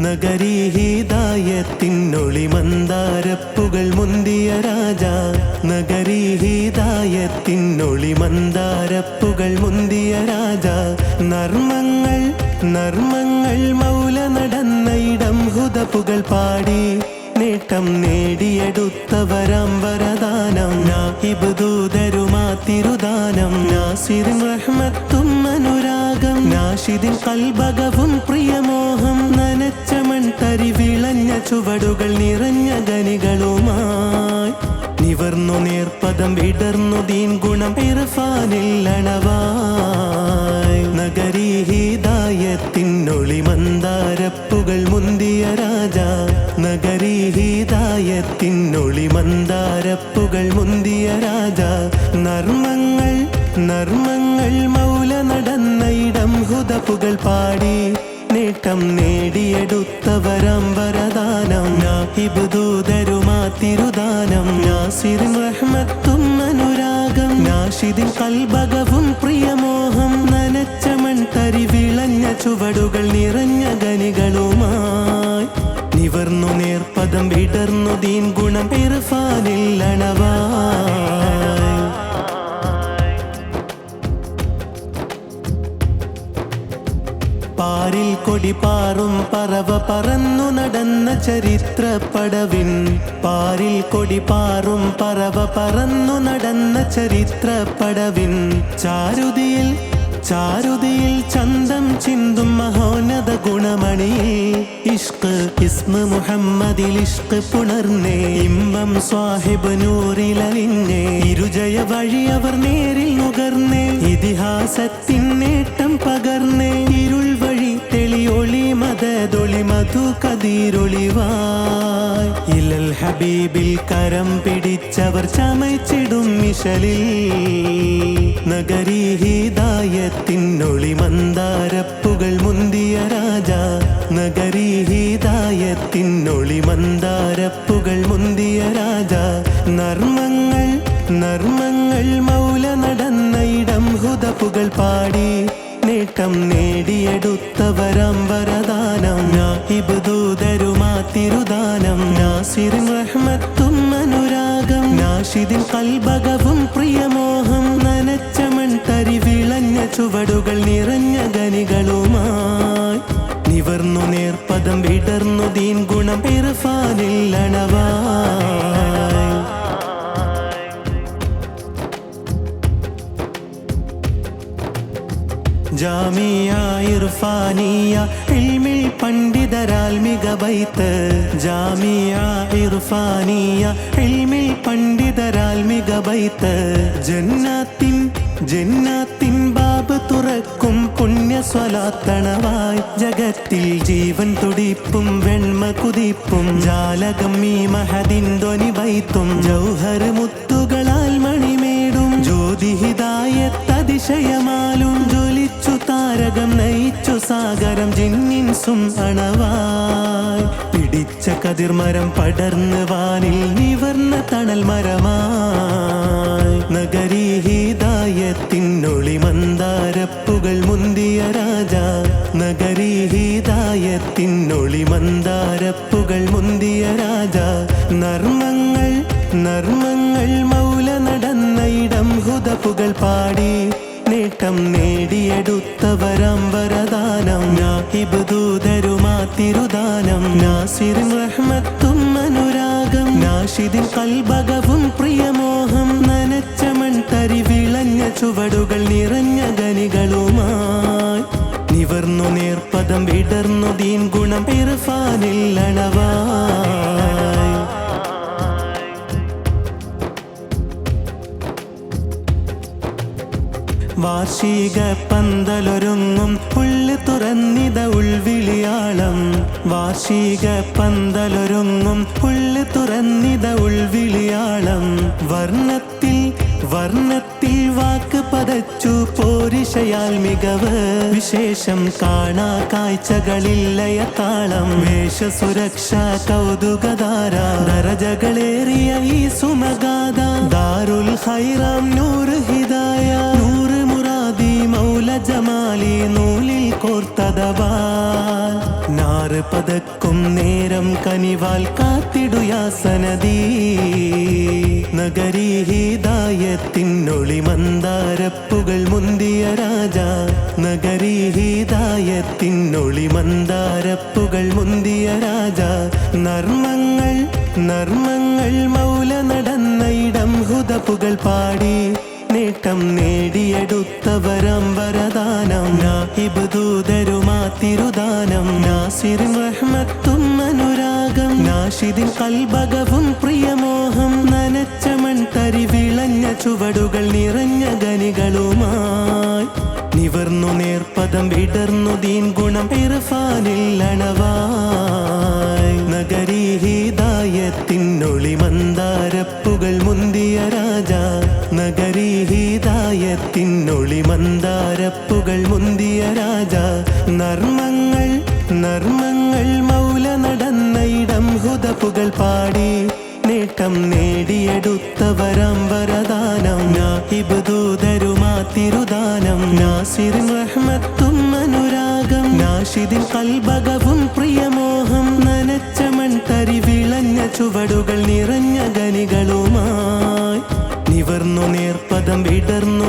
നഗരീ ഹിദായത്തിനൊളി മന്ദാരപ്പുകൾ മുന്തിയ രാജ നഗരീ ഹിദായത്തിനൊളി മന്ദാരപ്പുകൾ മുന്തിയ രാജ നർമ്മങ്ങൾ നർമ്മങ്ങൾ മൗല നടന്ന ഇടം ഹുദപ്പുകൾ പാടി നേട്ടം നേടിയെടുത്തവരാം വരദാനം നാഹിബ് ദൂതരുമാ തിരുദാനം നാസിറിൻ റഹ്മത്തും അനുരാഗം നാഷിദിൻ കൽബകവും പ്രിയമോഹം നനച്ച മൺതരി വിളഞ്ഞ ചുവടുകൾ നിറഞ്ഞ ഗനികളുമായി നിവർന്നു നേർപ്പദം വിടർന്നു ദീൻ ഗുണം ഇർഫാനിൽ അണവായി നഗരീ ഹിദായത്തിനൊളി മന്ദാരപ്പുകൾ മുന്തിയ രാജ നഗരീ ഹിദായത്തിനൊളി മന്ദാരപ്പുകൾ മുന്തിയ രാജ നർമ്മങ്ങൾ നർമ്മങ്ങൾ മൗല നടന്ന ഇടം ഹുദപ്പുകൾ പാടി നേട്ടം നേടിയെടുത്തവരാം വരദാനം നാഹിബ് ദൂതരുമാ തിരുദാനം നാസിറിൻ റഹ്മത്തും അനുരാഗം നാഷിദിൻ കൽബകവും പ്രിയമോഹം നനച്ച മൺതരി വിളഞ്ഞ ചുവടുകൾ നിറഞ്ഞ ഗനികളുമായി നിവർന്നു നേർപ്പദം വിടർന്നു ദീൻ ഗുണം ഇർഫാനിൽ അണവായി പാരിൽ കൊടി പാറും പറവ പറന്നു നടന്ന ചരിത്ര പടവിൻ പാരിൽ കൊടി പാറും പറവ പറന്നു നടന്ന ചരിത്ര പടവിൻ ചാരുതിയിൽ ചാരുതിയിൽ ചന്തം ചിന്തും മഹോന്നത ഗുണമണിയിൽ ഇഷ്ക് ഇസ്മ മുഹമ്മദിൽ ഇഷ്ക് പുണർന്നേ ഇമ്പം സ്വാഹിബ് നൂറിലലിഞ്ഞേ ഇരുജയ വഴി അവർ നേരിൽ നുകർന്നേ ഇതിഹാസത്തിൻ നേട്ടം പകർന്നേ ഇരുൾ വഴി തെളിയൊളി മദതൊളി മധു കതിരൊളിവായ് ഇലൽ ഹബീബിൽ കരം പിടിച്ചവർ ചമച്ചിടും മിഷലിൽ നഗരീ ഹിദായത്തിനൊളി മന്ദാരപ്പുകൾ മുന്തിയ രാജ നഗരീ ഹിദായത്തിനൊളി മന്ദാരപ്പുകൾ മുന്തിയ രാജ നർമ്മങ്ങൾ നർമ്മങ്ങൾ മൗല നടന്ന ഇടം ഹുദപ്പുകൾ പാടി നേട്ടം നേടിയെടുത്തവരാം വരദാനം നാഹിബ് ദൂതരുമാ തിരുദാനം നാസിറിൻ റഹ്മത്തും അനുരാഗം നാഷിദിൻ കൽബകവും പ്രിയമോഹം നനച്ച മൺതരി വിളഞ്ഞ ചുവടുകൾ നിറഞ്ഞ ഗനികളുമായി നിവർന്നു നേർപ്പദം വിടർന്നു ദീൻ ഗുണം ഇർഫാനിൽ അണവായി ജാമിയ ഇർഫാനിയ ഇൽമിൽ പണ്ഡിതരാൽ മികബൈത്ത് ജാമിയ ഇർഫാനിയ ഇൽമിൽ പണ്ഡിതരാൽ മികബൈത്ത് ജന്നാത്തിൻ ജന്നാത്തിൻ ബാബ് തുറക്കും പുണ്യ സ്വലാത്തണവായി ജഗത്തിൽ ജീവൻ തുടിപ്പും വെണ്മ കുതിപ്പും ജാലകം ഈ മഹദിൻ ധ്വനി ബൈത്തും ജൗഹർ മുത്തുകളാൽ മണിമേടും ജ്യോതി ഹിദായത്തതിശയമാലും ജ്വലിച്ചു താരകം നയിച്ചു സാഗരം ജിന്നിൻസും അണവായി പിടിച്ച കതിർമരം പടർന്ന് വാനിൽ നിവർന്ന തണൽ മരമായി നഗരീ ഹിദായത്തിനൊളി മന്ദാരപ്പുകൾ മുന്തിയ രാജ നഗരീ ഹിദായത്തിനൊളി മന്ദാരപ്പുകൾ മുന്തിയ രാജ നർമ്മങ്ങൾ നർമ്മങ്ങൾ മൗല നടന്ന ഇടം ഹുദപ്പുകൾ പാടി നേട്ടം നേടിയെടുത്തവരാം വരദാനം നാഹിബ് ദൂതരുമാ തിരുദാനം നാസിറിൻ റഹ്മത്തും അനുരാഗം നാഷിദിൻ കൽബകവും പ്രിയമോഹം നനച്ച മൺതരി വിളഞ്ഞ ചുവടുകൾ നിറഞ്ഞ ഗനികളുമായി നിവർന്നു നേർപ്പദം വിടർന്നു ദീൻ ഗുണം ഇർഫാനിൽ അണവായി വാർഷിക പന്തലൊരുങ്ങും ഉള്ളു തുറന്നിത ഉൾവിളിയാളം വാർഷിക പന്തലൊരുങ്ങും ഉള്ളു തുറന്നിത ഉൾവിളിയാളം വർണ്ണത്തിൽ വർണ്ണത്തിൽ വാക്ക് പതച്ചു പോരിശയാൽ മികവ് വിശേഷം കാണാ കാഴ്ചകളില്ലയ താളം വേഷ സുരക്ഷ കൗതുകധാര ദരജകളേറിയ ഈ സുമഗാഥ ദാരുൽ ഖൈറാം നൂറ് ഹിദായ നൂറ് മുറാദി മൗല ജമാലി നൂലിൽ കോർത്തതവാൽ നാർ മാറ് പതക്കും നേരം കനിവാൽ കാത്തിടുയാ സനദീ നഗരീ ഹിദായത്തിനൊളി മന്ദാരപ്പുകൾ മുന്തിയ രാജ നഗരീ ഹിദായത്തിനൊളി മന്ദാരപ്പുകൾ മുന്തിയ രാജ നർമ്മങ്ങൾ നർമ്മങ്ങൾ മൗല നടന്ന ഇടം ഹുദപ്പുകൾ പാടി നേട്ടം നേടിയെടുത്തവരം വരദാനം നാഹിബ് ദൂതരുമാ തിരുദാനം നാസിറിൻ റഹ്മത്തും അനുരാഗം നാഷിദിൻ കൽബകവും പ്രിയമോഹം നനച്ച മൺതരി വിളഞ്ഞ ചുവടുകൾ നിറഞ്ഞ ഗനികളുമായി നിവർന്നു നേർപ്പദം വിടർന്നു ദീൻ ഗുണം ഇർഫാനിൽ അണവായി നഗരീ ഹിദായത്തിനൊളി മന്ദാരപ്പുകൾ മുന്തിയ രാജ നഗരീ ഹിദായത്തിനൊളി മന്ദാരപ്പുകൾ മുന്തിയ രാജ നർമ്മങ്ങൾ നർമ്മങ്ങൾ മൗല നടന്ന ഇടം ഹുദപ്പുകൾ പാടി നേട്ടം നേടിയെടുത്തവരം വരദാനം നാഹിബ് ദൂതരുമാ തിരുദാനം നാസിറിൻ റഹ്മത്തും അനുരാഗം നാഷിദിൻ കൽബകവും പ്രിയമോഹം നനച്ച മൺതരി വിളഞ്ഞ ചുവടുകൾ നിറഞ്ഞ ഗനികളുമായി നിവർന്നു നേർപ്പദം വിടർന്നു